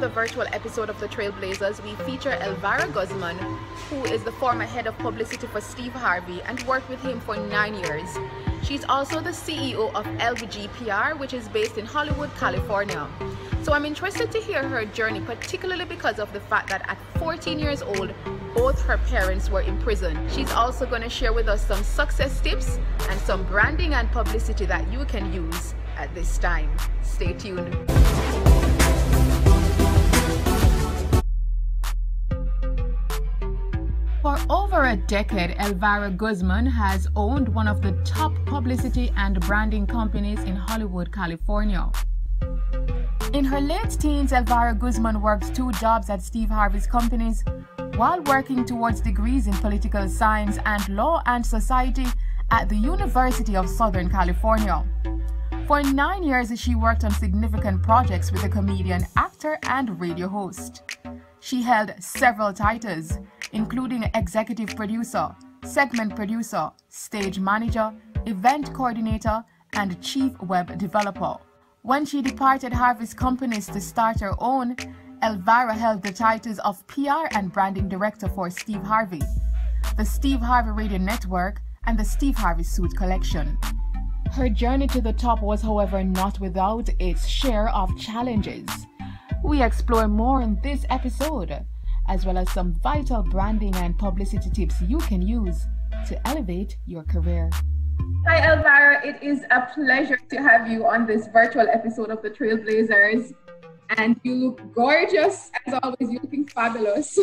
another virtual episode of The Trailblazers, we feature Elvira Guzman, who is the former head of publicity for Steve Harvey and worked with him for 9 years. She's also the CEO of Elvie G PR, which is based in Hollywood, California. So I'm interested to hear her journey, particularly because of the fact that at 14 years old, both her parents were imprisoned. She's also going to share with us some success tips and some branding and publicity that you can use at this time. Stay tuned. For over a decade, Elvira Guzman has owned one of the top publicity and branding companies in Hollywood, California. In her late teens, Elvira Guzman worked 2 jobs at Steve Harvey's companies while working towards degrees in political science and law and society at the University of Southern California. For 9 years, she worked on significant projects with a comedian, actor, and radio host. She held several titles, including executive producer, segment producer, stage manager, event coordinator, and chief web developer. When she departed Harvey's companies to start her own, Elvira held the titles of PR and branding director for Steve Harvey, the Steve Harvey Radio Network, and the Steve Harvey Suit Collection. Her journey to the top was, however, not without its share of challenges. We explore more in this episode, as well as some vital branding and publicity tips you can use to elevate your career. Hi Elvira, it is a pleasure to have you on this virtual episode of The Trailblazers. And you look gorgeous, as always. You're looking fabulous.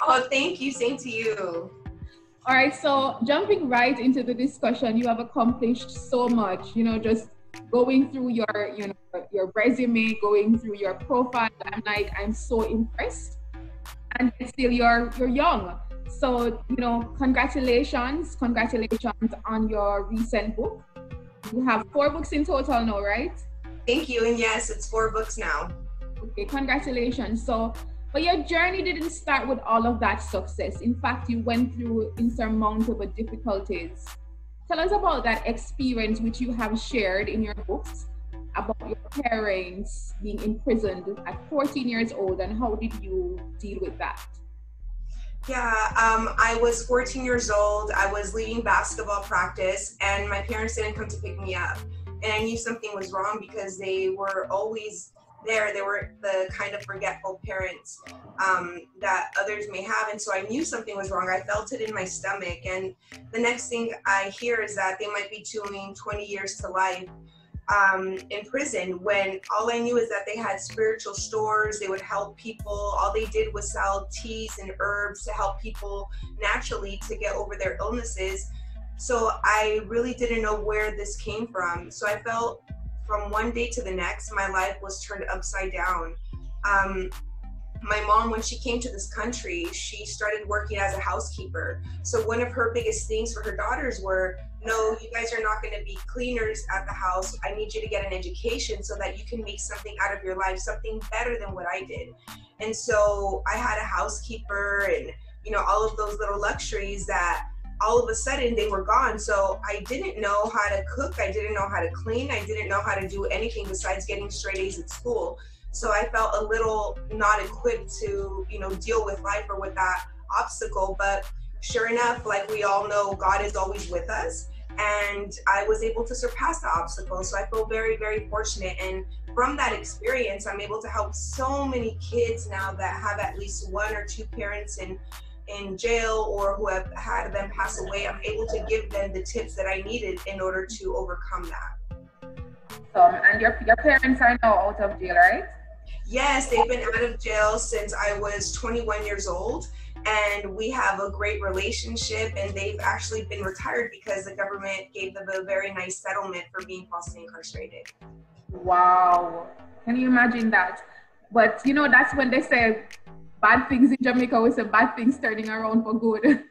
Oh, thank you. Same to you. All right, so jumping right into the discussion, you have accomplished so much, just going through your resume, going through your profile. I'm so impressed. And still you're young. So, congratulations on your recent book. You have 4 books in total now, right? Thank you. And yes, it's 4 books now. Okay, congratulations. But your journey didn't start with all of that success. In fact, you went through insurmountable difficulties. Tell us about that experience which you have shared in your books about your parents being imprisoned at 14 years old, and how did you deal with that? Yeah, I was 14 years old. I was leaving basketball practice and my parents didn't come to pick me up. And I knew something was wrong because they were always there. They were the kind of forgetful parents that others may have. And so I knew something was wrong. I felt it in my stomach. And the next thing I hear is that they might be doing 20 years to life in prison, when all I knew is that they had spiritual stores. They would help people. All they did was sell teas and herbs to help people naturally to get over their illnesses. So I really didn't know where this came from. So I felt from one day to the next, my life was turned upside down. My mom, when she came to this country, she started working as a housekeeper. So one of her biggest things for her daughters were, no, you guys are not going to be cleaners at the house. I need you to get an education so that you can make something out of your life, something better than what I did. And so I had a housekeeper and, all of those little luxuries that all of a sudden they were gone. So I didn't know how to cook. I didn't know how to clean. I didn't know how to do anything besides getting straight A's at school. So I felt a little not equipped to, deal with life or with that obstacle. But sure enough, like we all know, God is always with us. And I was able to surpass the obstacle. So I feel very, very fortunate. And from that experience, I'm able to help so many kids now that have at least 1 or 2 parents in jail or who have had them pass away. I'm able to give them the tips that I needed in order to overcome that. And your parents are now out of jail, right? Yes, they've been out of jail since I was 21 years old. And we have a great relationship, and they've actually been retired because the government gave them a very nice settlement for being falsely incarcerated. Wow. Can you imagine that? But that's when they say bad things in Jamaica, we say bad things turning around for good.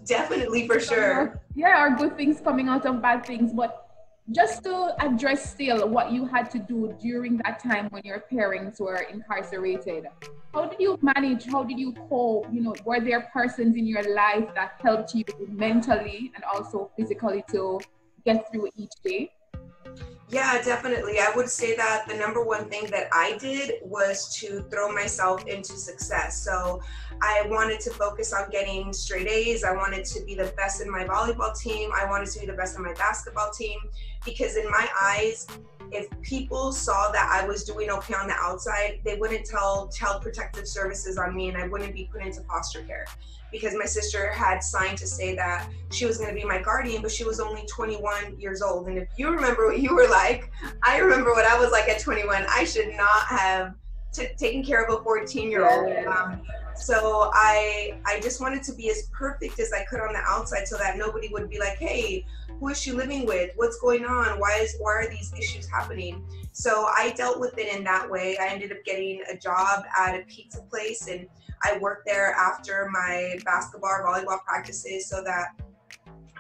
Definitely, for sure. Yeah, or good things coming out of bad things. But just to address still what you had to do during that time when your parents were incarcerated, how did you manage? How did you cope? Were there persons in your life that helped you mentally and also physically to get through each day? Yeah, definitely. I would say that the number one thing that I did was to throw myself into success. So I wanted to focus on getting straight A's. I wanted to be the best in my volleyball team. I wanted to be the best in my basketball team, because in my eyes, if people saw that I was doing okay on the outside, they wouldn't tell Child Protective Services on me, and I wouldn't be put into foster care, because my sister had signed to say that she was going to be my guardian, but she was only 21 years old. And if you remember what you were like, I remember what I was like at 21. I should not have taken care of a 14-year-old. Yeah. So I just wanted to be as perfect as I could on the outside, so that nobody would be like, hey, who is she living with? What's going on? Why are these issues happening? So I dealt with it in that way. I ended up getting a job at a pizza place, and I worked there after my basketball or volleyball practices so that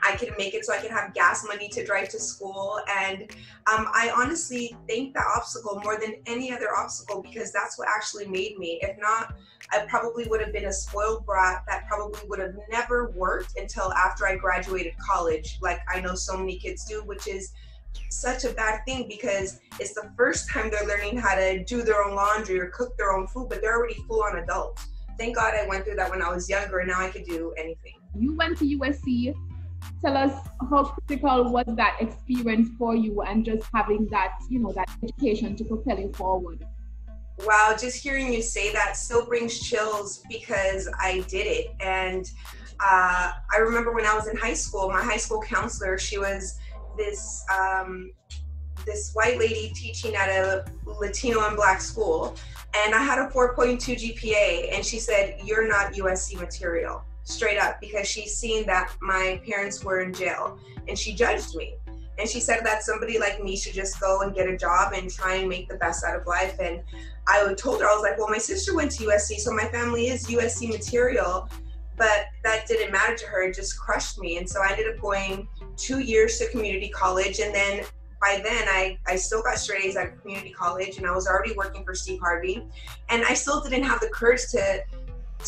I could make it so I could have gas money to drive to school. And I honestly thank that obstacle more than any other obstacle, because that's what actually made me. If not, I probably would have been a spoiled brat that probably would have never worked until after I graduated college, like I know so many kids do, which is such a bad thing, because it's the first time they're learning how to do their own laundry or cook their own food, but they're already full-on adults. Thank God I went through that when I was younger, and now I could do anything. You went to USC. Tell us, how critical was that experience for you, and just having that, that education to propel you forward? Wow, just hearing you say that still brings chills, because I did it. And I remember when I was in high school, my high school counselor, she was this white lady teaching at a Latino and Black school. And I had a 4.2 GPA, and she said, "You're not USC material." Straight up, because she's seen that my parents were in jail, and she judged me. And she said that somebody like me should just go and get a job and try and make the best out of life. And I told her, I was like, well, my sister went to USC, so my family is USC material. But that didn't matter to her. It just crushed me. And so I ended up going 2 years to community college. And then by then I still got straight A's at community college, and I was already working for Steve Harvey. And I still didn't have the courage to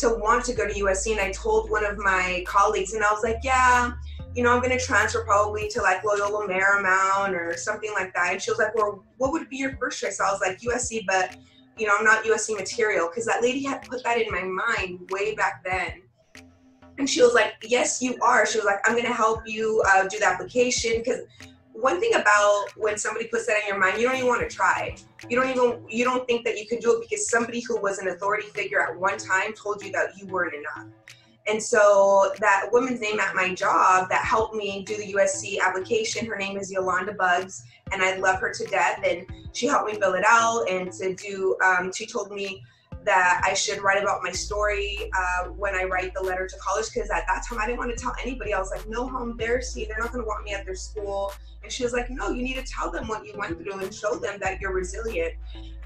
want to go to USC. And I told one of my colleagues, and I was like, yeah, I'm going to transfer probably to like Loyola Marymount or something like that. And she was like, well, what would be your first choice? I was like, USC, but I'm not USC material, because that lady had put that in my mind way back then. And she was like, yes, you are. She was like, I'm going to help you do the application, because one thing about when somebody puts that in your mind, you don't even want to try. You don't think that you can do it, because somebody who was an authority figure at one time told you that you weren't enough. And so that woman's name at my job that helped me do the USC application, her name is Yolanda Buggs, and I love her to death. And she helped me fill it out, and she told me that I should write about my story when I write the letter to college, because at that time I didn't want to tell anybody. I was like, no, how embarrassing. They're not going to want me at their school. And she was like, no, you need to tell them what you went through and show them that you're resilient.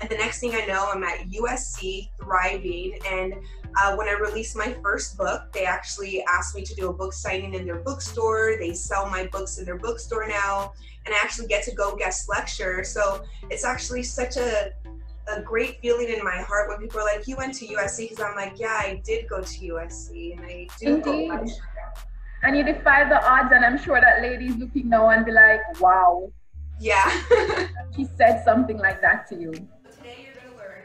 And the next thing I know, I'm at USC thriving. And when I released my first book, they actually asked me to do a book signing in their bookstore. They sell my books in their bookstore now. And I actually get to go guest lecture. So it's actually such a great feeling in my heart when people are like, you went to USC, because I'm like, yeah, I did go to USC, and I do go lecture. And you defied the odds, and I'm sure that lady's looking now and be like, wow. Yeah. She said something like that to you. Today you're going to learn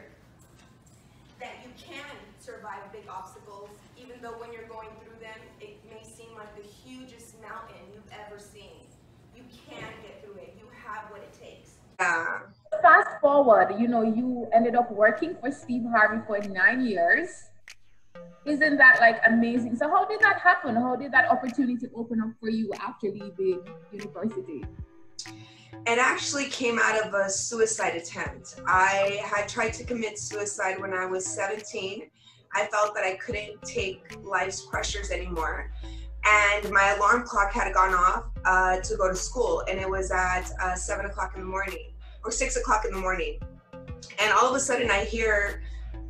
that you can survive big obstacles, even though when you're going through them, it may seem like the hugest mountain you've ever seen. You can get through it. You have what it takes. Yeah. Fast forward, you ended up working for Steve Harvey for 9 years. Isn't that like amazing? So how did that happen? How did that opportunity open up for you after leaving university? It actually came out of a suicide attempt. I had tried to commit suicide when I was 17. I felt that I couldn't take life's pressures anymore. And my alarm clock had gone off to go to school, and it was at 7 o'clock in the morning. Or 6 o'clock in the morning. And all of a sudden I hear,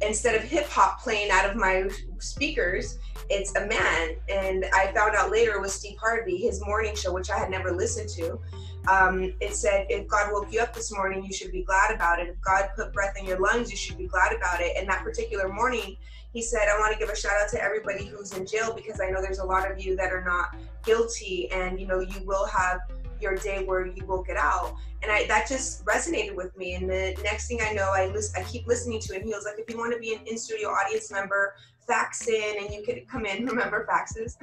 instead of hip hop playing out of my speakers, it's a man. And I found out later it was Steve Harvey, his morning show, which I had never listened to. It said, if God woke you up this morning, you should be glad about it. If God put breath in your lungs, you should be glad about it. And that particular morning, he said, I want to give a shout out to everybody who's in jail, because I know there's a lot of you that are not guilty, and you will have your day where you will get out. And that just resonated with me. And the next thing I know, I keep listening to it. And he was like, if you want to be an in-studio audience member, fax in and you could come in. Remember faxes?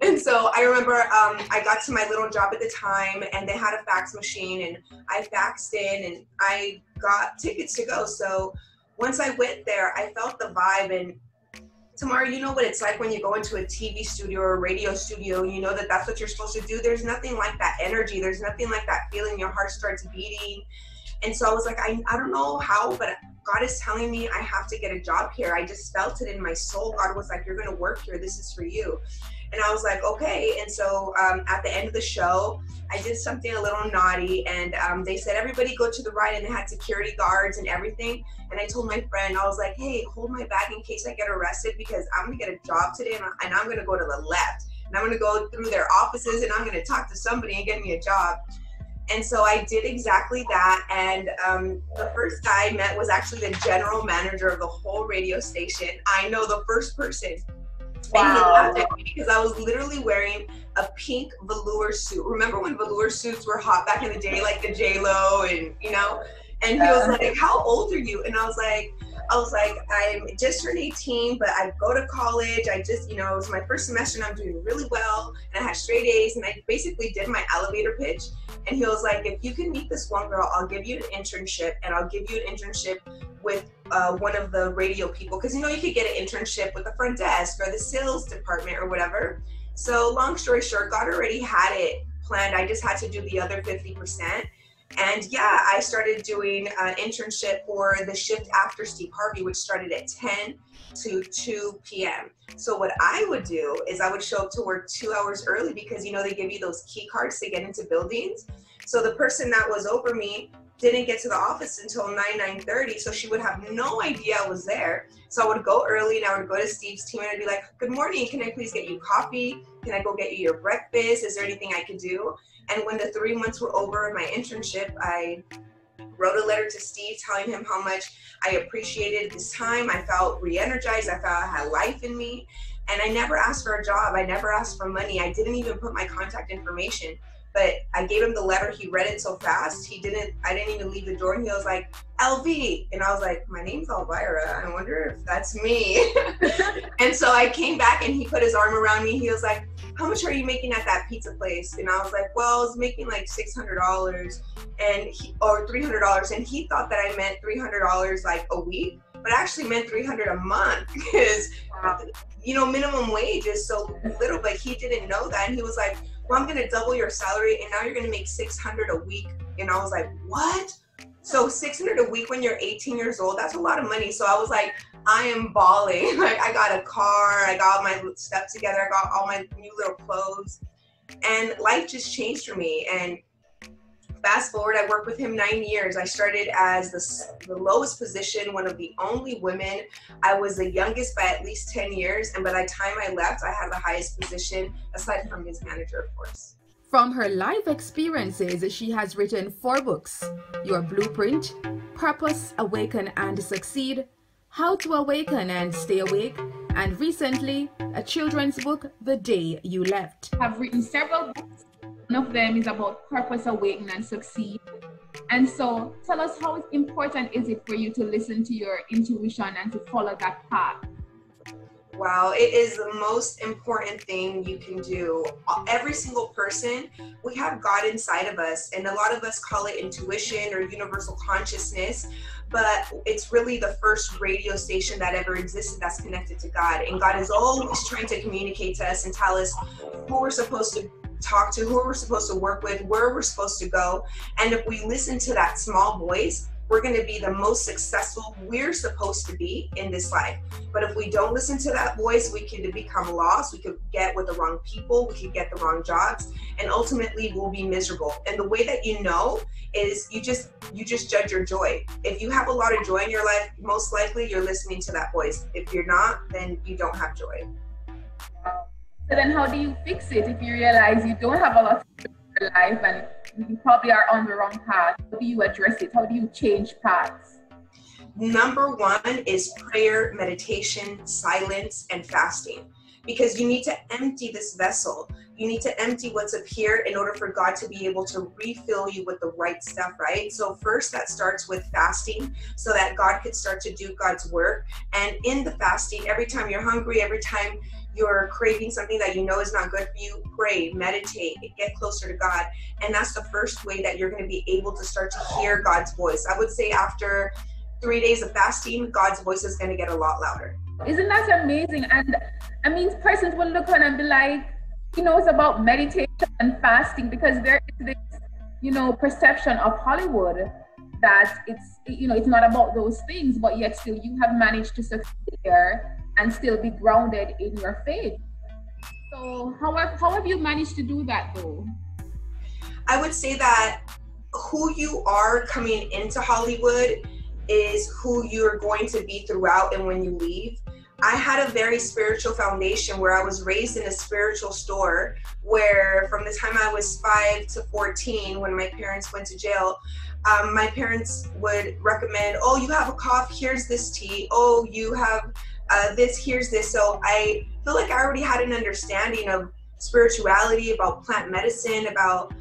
And so I remember I got to my little job at the time and they had a fax machine and I faxed in and I got tickets to go. So once I went there, I felt the vibe. And Tamara, you know what it's like when you go into a TV studio or a radio studio, you know that that's what you're supposed to do. There's nothing like that energy. There's nothing like that feeling. Your heart starts beating. And so I was like, I don't know how, but God is telling me I have to get a job here. I just felt it in my soul. God was like, you're going to work here. This is for you. And I was like, okay. And so at the end of the show, I did something a little naughty and they said, everybody go to the right, and they had security guards and everything. And I told my friend, I was like, hey, hold my bag in case I get arrested because I'm gonna get a job today and I'm gonna go to the left. And I'm gonna go through their offices and I'm gonna talk to somebody and get me a job. And so I did exactly that. And the first guy I met was actually the general manager of the whole radio station. I know the first person. Wow. And he laughed at me because I was literally wearing a pink velour suit. Remember when velour suits were hot back in the day, like the J-Lo and, you know? And he was like, how old are you? And I was like, I'm just turned 18, but I go to college. I just, you know, it was my first semester and I'm doing really well. And I had straight A's and I basically did my elevator pitch. And he was like, if you can meet this one girl, I'll give you an internship and I'll give you an internship with one of the radio people. Cause you know, you could get an internship with the front desk or the sales department or whatever. So long story short, God already had it planned. I just had to do the other 50%. And yeah, I started doing an internship for the shift after Steve Harvey, which started at 10 to 2 p.m. So what I would do is I would show up to work 2 hours early because, you know, they give you those key cards to get into buildings. So the person that was over me didn't get to the office until 9:30. So she would have no idea I was there. So I would go early and I would go to Steve's team and I'd be like, good morning, can I please get you coffee? Can I go get you your breakfast? Is there anything I could do? And when the 3 months were over of my internship, I wrote a letter to Steve telling him how much I appreciated this time. I felt re-energized. I felt I had life in me. And I never asked for a job. I never asked for money. I didn't even put my contact information. But I gave him the letter. He read it so fast. I didn't even leave the door. And he was like, Elvie. And I was like, my name's Elvira. I wonder if that's me. And so I came back and he put his arm around me. He was like, how much are you making at that pizza place? And I was like, well, I was making like $600 or $300. And he thought that I meant $300 like a week, but I actually meant $300 a month because, you know, minimum wage is so little, but he didn't know that. And he was like, well, I'm going to double your salary and now you're going to make $600 a week. And I was like, what? So $600 a week when you're 18 years old, that's a lot of money. So I was like, I am balling. Like I got a car, I got all my stuff together, I got all my new little clothes, and life just changed for me. And fast forward, I worked with him 9 years. I started as the lowest position, one of the only women. I was the youngest by at least 10 years. And by the time I left, I had the highest position, aside from his manager, of course. From her life experiences, she has written 4 books: Your Blueprint, Purpose, Awaken and Succeed, How to Awaken and Stay Awake, and recently, a children's book, The Day You Left. I've written several books. One of them is about purpose, awaken and succeed. And so tell us, how important is it for you to listen to your intuition and to follow that path? Wow, it is the most important thing you can do. Every single person, we have God inside of us, and a lot of us call it intuition or universal consciousness, but it's really the first radio station that ever existed that's connected to God. And God is always trying to communicate to us and tell us who we're supposed to talk to, who we're supposed to work with, where we're supposed to go. And if we listen to that small voice, we're going to be the most successful we're supposed to be in this life. But if we don't listen to that voice, we could become lost. We could get with the wrong people. We could get the wrong jobs, and ultimately we'll be miserable. And the way that you know is you just judge your joy. If you have a lot of joy in your life, most likely you're listening to that voice. If you're not, then you don't have joy. So then how do you fix it if you realize you don't have a lot of joy in your life and you probably are on the wrong path? How do you address it? How do you change paths? Number one is prayer, meditation, silence, and fasting. because you need to empty this vessel. You need to empty what's up here in order for God to be able to refill you with the right stuff, right? So first, that starts with fasting so that God could start to do God's work. And in the fasting, every time you're hungry, every time you're craving something that you know is not good for you, pray, meditate, get closer to God. And that's the first way that you're going to be able to start to hear God's voice. I would say after 3 days of fasting, God's voice is going to get a lot louder. Isn't that amazing? And I mean, persons will look on and be like, you know, it's about meditation and fasting, because there is this, you know, perception of Hollywood that it's, you know, it's not about those things, but yet still you have managed to succeed there and still be grounded in your faith. So how have you managed to do that though? I would say that who you are coming into Hollywood is who you're going to be throughout and when you leave. I had a very spiritual foundation where I was raised in a spiritual store where from the time I was 5 to 14, when my parents went to jail, my parents would recommend, oh, you have a cough, here's this tea. Oh, you have this, here's this. So I feel like I already had an understanding of spirituality, about plant medicine, about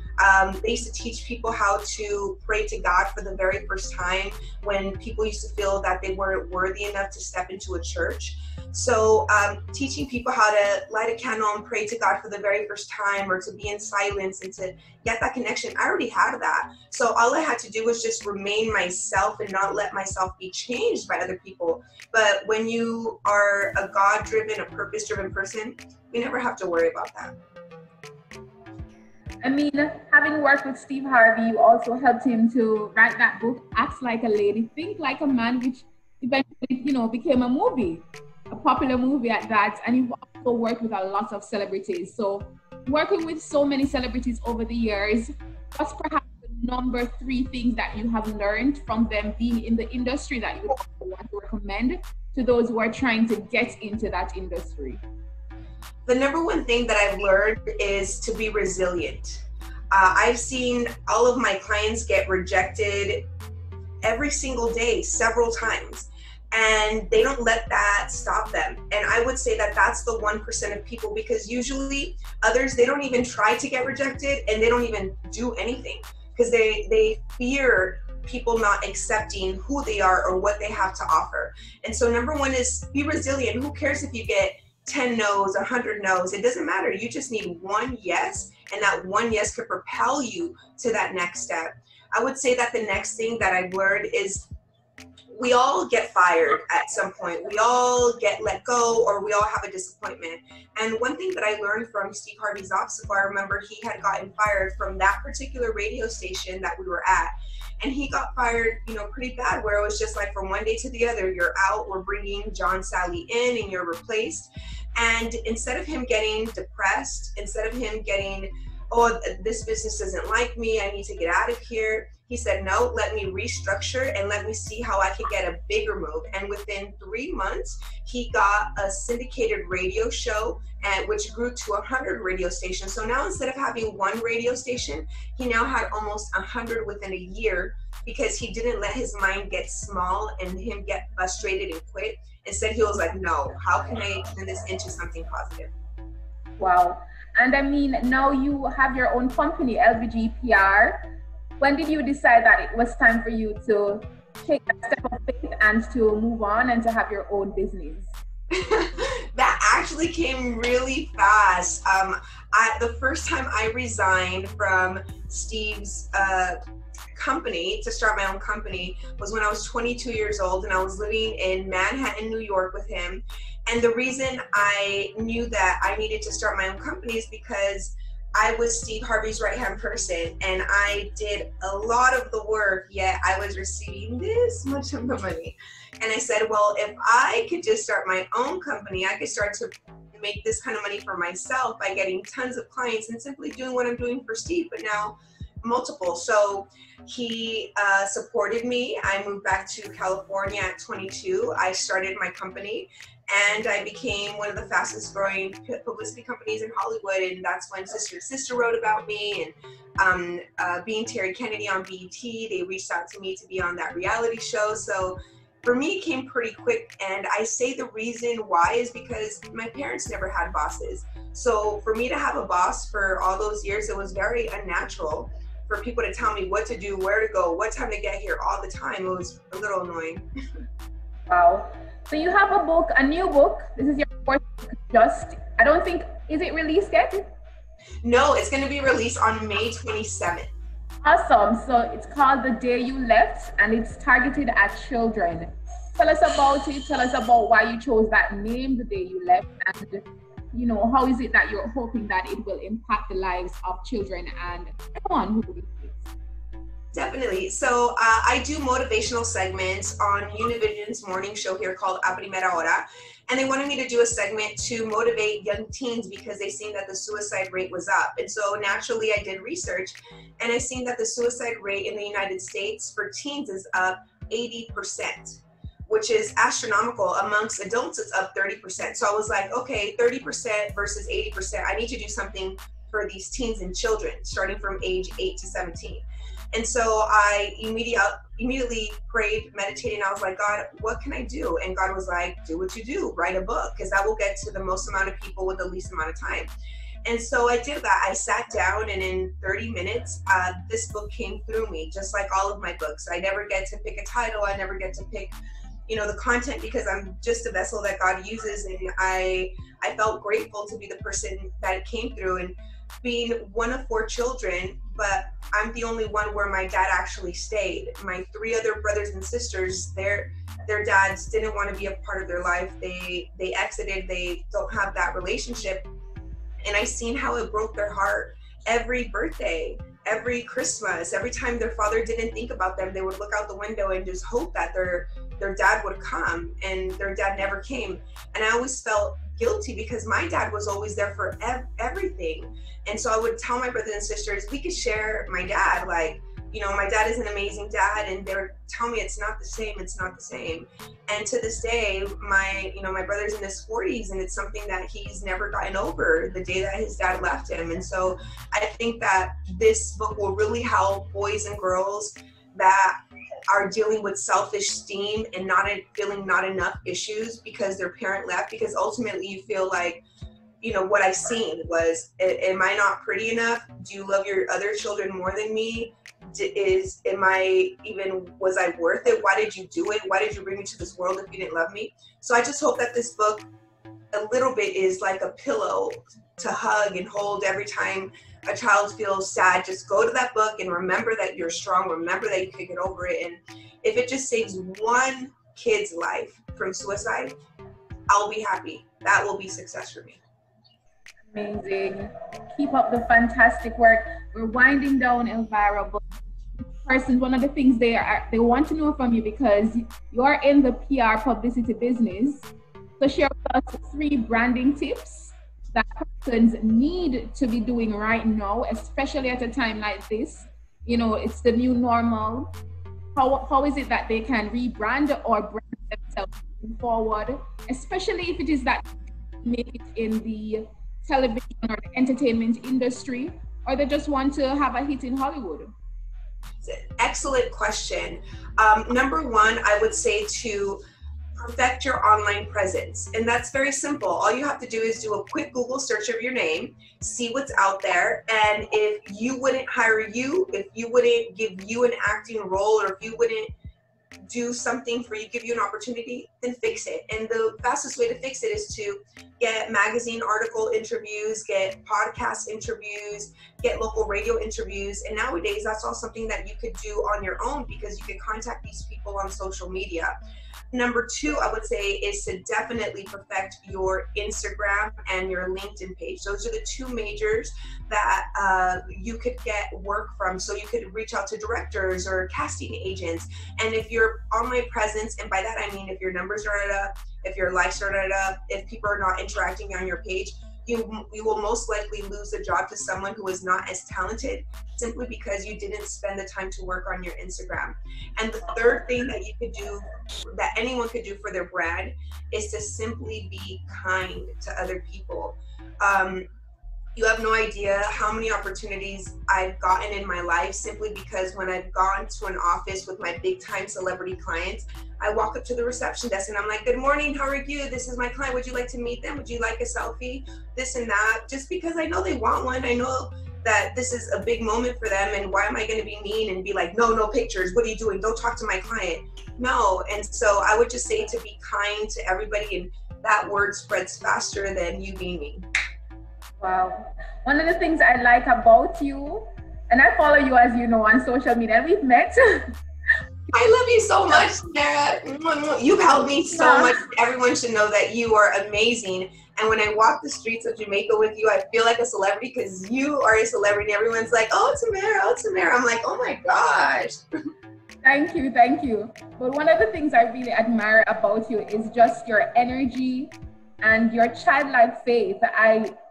they used to teach people how to pray to God for the very first time when people used to feel that they weren't worthy enough to step into a church. So teaching people how to light a candle and pray to God for the very first time, or to be in silence and to get that connection, I already had that. So all I had to do was just remain myself and not let myself be changed by other people. But when you are a God-driven, a purpose-driven person, we never have to worry about that. I mean, having worked with Steve Harvey, you also helped him to write that book, Act Like a Lady, Think Like a Man, which eventually, you know, became a movie, a popular movie at that. And you've also worked with a lot of celebrities. So working with so many celebrities over the years, what's perhaps the number 3 things that you have learned from them being in the industry that you would also want to recommend to those who are trying to get into that industry? The number 1 thing that I've learned is to be resilient. I've seen all of my clients get rejected every single day, several times, and they don't let that stop them. And I would say that that's the 1% of people, because usually others, they don't even try to get rejected and they don't even do anything because they fear people not accepting who they are or what they have to offer. And so number 1 is be resilient. Who cares if you get 10 no's, 100 no's? It doesn't matter. You just need 1 yes, and that 1 yes could propel you to that next step. I would say that the next thing that I've learned is we all get fired at some point. We all get let go, or we all have a disappointment. And one thing that I learned from Steve Harvey's obstacle, I remember he had gotten fired from that particular radio station that we were at. And he got fired, you know, pretty bad, where it was just like from one day to the other, you're out, we're bringing John Sally in and you're replaced. And instead of him getting depressed, instead of him getting, oh, this business doesn't like me, I need to get out of here, he said, no, let me restructure and let me see how I could get a bigger move. And within 3 months, he got a syndicated radio show, which grew to 100 radio stations. So now instead of having 1 radio station, he now had almost 100 within a year, because he didn't let his mind get small and him get frustrated and quit. Instead, he was like, no, how can I turn this into something positive? Wow. And I mean, now you have your own company, Elvie G PR. When did you decide that it was time for you to take that step of faith and to move on and to have your own business? That actually came really fast. The first time I resigned from Steve's company to start my own company was when I was 22 years old, and I was living in Manhattan, New York with him. And the reason I knew that I needed to start my own company is because I was Steve Harvey's right-hand person, and I did a lot of the work, yet I was receiving this much of the money. And I said, well, if I could just start my own company, I could start to make this kind of money for myself by getting tons of clients and simply doing what I'm doing for Steve, but now multiple. So he supported me. I moved back to California at 22. I started my company, and I became one of the fastest growing publicity companies in Hollywood. And that's when Sister to Sister wrote about me, and being Terry Kennedy on BET, they reached out to me to be on that reality show. So for me, it came pretty quick. And I say the reason why is because my parents never had bosses. So for me to have a boss for all those years, it was very unnatural for people to tell me what to do, where to go, what time to get here all the time. It was a little annoying. Wow. So you have a book, a new book. This is your fourth book, I don't think, is it released yet? No, it's going to be released on May 27th. Awesome. So it's called The Day You Left, and it's targeted at children. Tell us about it. Tell us about why you chose that name, The Day You Left, and how is it that you're hoping that it will impact the lives of children and everyone who reads it? Definitely. So I do motivational segments on Univision's morning show here called A Primera Hora. And they wanted me to do a segment to motivate young teens because they seen that the suicide rate was up. And so naturally I did research and I seen that the suicide rate in the United States for teens is up 80%, which is astronomical. Amongst adults, it's up 30%. So I was like, okay, 30% versus 80%. I need to do something for these teens and children starting from age 8 to 17. And so I immediately prayed, meditated, and I was like, God, what can I do? And God was like, do what you do, write a book, because that will get to the most amount of people with the least amount of time. And so I did that. I sat down, and in 30 minutes, this book came through me, just like all of my books. I never get to pick a title. I never get to pick, the content, because I'm just a vessel that God uses. And I felt grateful to be the person that it came through. And being one of 4 children, but I'm the only one where my dad actually stayed. My 3 other brothers and sisters, their dads didn't want to be a part of their life. They exited. They don't have that relationship. And I seen how it broke their heart. Every birthday, every Christmas, every time their father didn't think about them, they would look out the window and just hope that their dad would come, and their dad never came. And I always felt guilty because my dad was always there for everything. And so I would tell my brothers and sisters, we could share my dad, like, my dad is an amazing dad, and they would tell me it's not the same, it's not the same. And to this day, my brother's in his 40s, and it's something that he's never gotten over, the day that his dad left him. And so I think that this book will really help boys and girls that are dealing with self-esteem and feeling not enough issues because their parent left, because ultimately you feel like, what I seen was, am I not pretty enough? Do you love your other children more than me? Was I worth it? Why did you do it? Why did you bring me to this world if you didn't love me? So I just hope that this book a little bit is like a pillow to hug and hold every time a child feels sad. Just go to that book and remember that you're strong. Remember that you can get over it. And if it just saves one kid's life from suicide, I'll be happy. That will be success for me. Amazing. Keep up the fantastic work. We're winding down, Elvira, but one of the things they want to know from you, because you're in the PR publicity business. So share with us 3 branding tips that persons need to be doing right now, especially at a time like this. It's the new normal. How is it that they can rebrand or brand themselves forward, especially if it is that make it in the television or the entertainment industry, or they just want to have a hit in Hollywood? It's an excellent question. Number 1, I would say to perfect your online presence. And that's very simple. All you have to do is do a quick Google search of your name, see what's out there. And if you wouldn't hire you, if you wouldn't give you an acting role, or if you wouldn't do something for you, give you an opportunity, then fix it. And the fastest way to fix it is to get magazine article interviews, get podcast interviews, get local radio interviews. And nowadays, that's all something that you could do on your own, because you can contact these people on social media. Number 2, I would say, is to definitely perfect your Instagram and your LinkedIn page. Those are the 2 majors that you could get work from. So you could reach out to directors or casting agents. And if your online presence, and by that I mean if your numbers are up, if your likes are not up, if people are not interacting on your page, you will most likely lose a job to someone who is not as talented, simply because you didn't spend the time to work on your Instagram. And the 3rd thing that you could do, that anyone could do for their brand, is to simply be kind to other people. You have no idea how many opportunities I've gotten in my life simply because when I've gone to an office with my big time celebrity clients, I walk up to the reception desk and I'm like, good morning, how are you? This is my client. Would you like to meet them? Would you like a selfie? This and that, just because I know they want one. I know that this is a big moment for them, and why am I going to be mean and be like, no pictures, what are you doing? Don't talk to my client. No. And so I would just say to be kind to everybody, and that word spreads faster than you being mean. Wow. One of the things I like about you, and I follow you, as you know, on social media, and we've met. I love you so much, Sarah. You've helped me so much. Everyone should know that you are amazing. And when I walk the streets of Jamaica with you, I feel like a celebrity because you are a celebrity. Everyone's like, oh, Tamara, oh, Tamara. I'm like, oh my gosh. Thank you, thank you. But one of the things I really admire about you is just your energy and your childlike faith.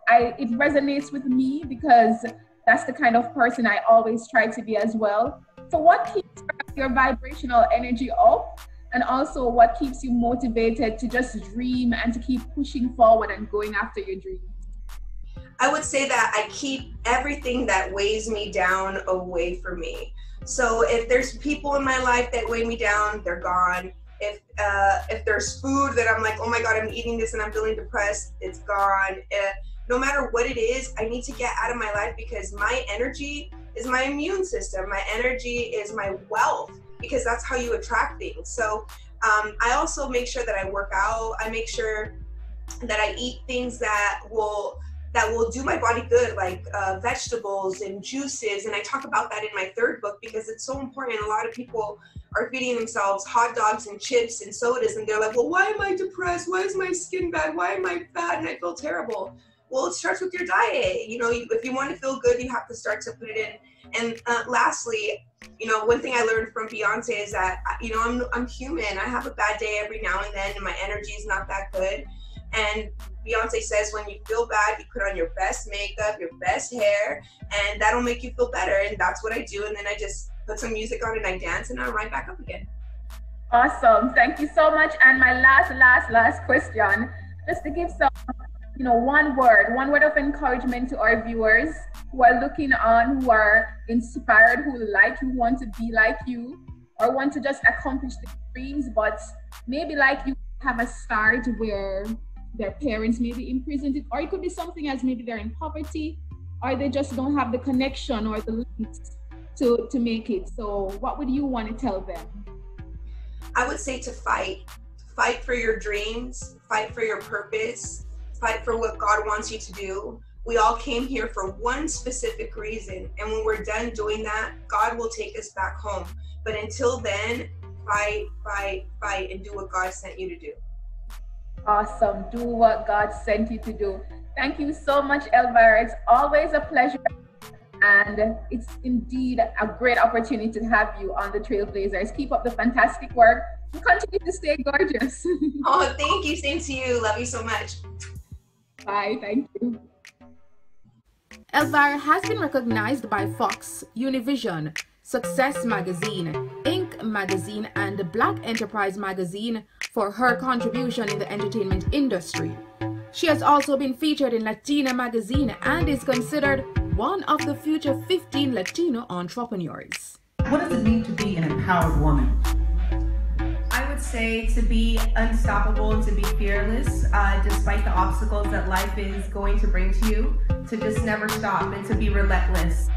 It resonates with me because that's the kind of person I always try to be as well. So what keeps your vibrational energy up, and also what keeps you motivated to just dream and to keep pushing forward and going after your dream? I would say that I keep everything that weighs me down away from me. So if there's people in my life that weigh me down, they're gone. If there's food that I'm like, oh my God, I'm eating this and I'm feeling depressed, it's gone. No matter what it is, I need to get out of my life because my energy is my immune system. My energy is my wealth, because that's how you attract things. So I also make sure that I work out. I make sure that I eat things that will do my body good, like vegetables and juices. And I talk about that in my third book because it's so important. A lot of people are feeding themselves hot dogs and chips and sodas, and they're like, well, why am I depressed? Why is my skin bad? Why am I fat and I feel terrible? Well, it starts with your diet. You know, if you want to feel good, you have to start to put it in. And lastly, you know, one thing I learned from Beyonce is that, you know, I'm human. I have a bad day every now and then, and my energy is not that good. And Beyonce says when you feel bad, you put on your best makeup, your best hair, and that'll make you feel better. And that's what I do. And then I just put some music on and I dance and I'm right back up again. Awesome. Thank you so much. And my last question, just to give some, you know, one word of encouragement to our viewers who are looking on, who are inspired, who like you, want to be like you, or want to just accomplish their dreams, but maybe like you have a start where their parents may be imprisoned, or it could be something as maybe they're in poverty, or they just don't have the connection or the links to make it. So what would you want to tell them? I would say to fight for your dreams, fight for your purpose, fight for what God wants you to do. We all came here for one specific reason, and when we're done doing that, God will take us back home. But until then, fight, and do what God sent you to do. Awesome. Do what God sent you to do. Thank you so much, Elvira. It's always a pleasure, and it's indeed a great opportunity to have you on the Trailblazers. Keep up the fantastic work and continue to stay gorgeous. Oh, thank you. Same to you. Love you so much. Bye. Thank you. Elvira has been recognized by Fox, Univision, Success Magazine, Inc. Magazine, and Black Enterprise Magazine for her contribution in the entertainment industry. She has also been featured in Latina Magazine and is considered one of the future 15 Latino entrepreneurs. What does it mean to be an empowered woman? I would say to be unstoppable and to be fearless, despite the obstacles that life is going to bring to you, to just never stop and to be relentless.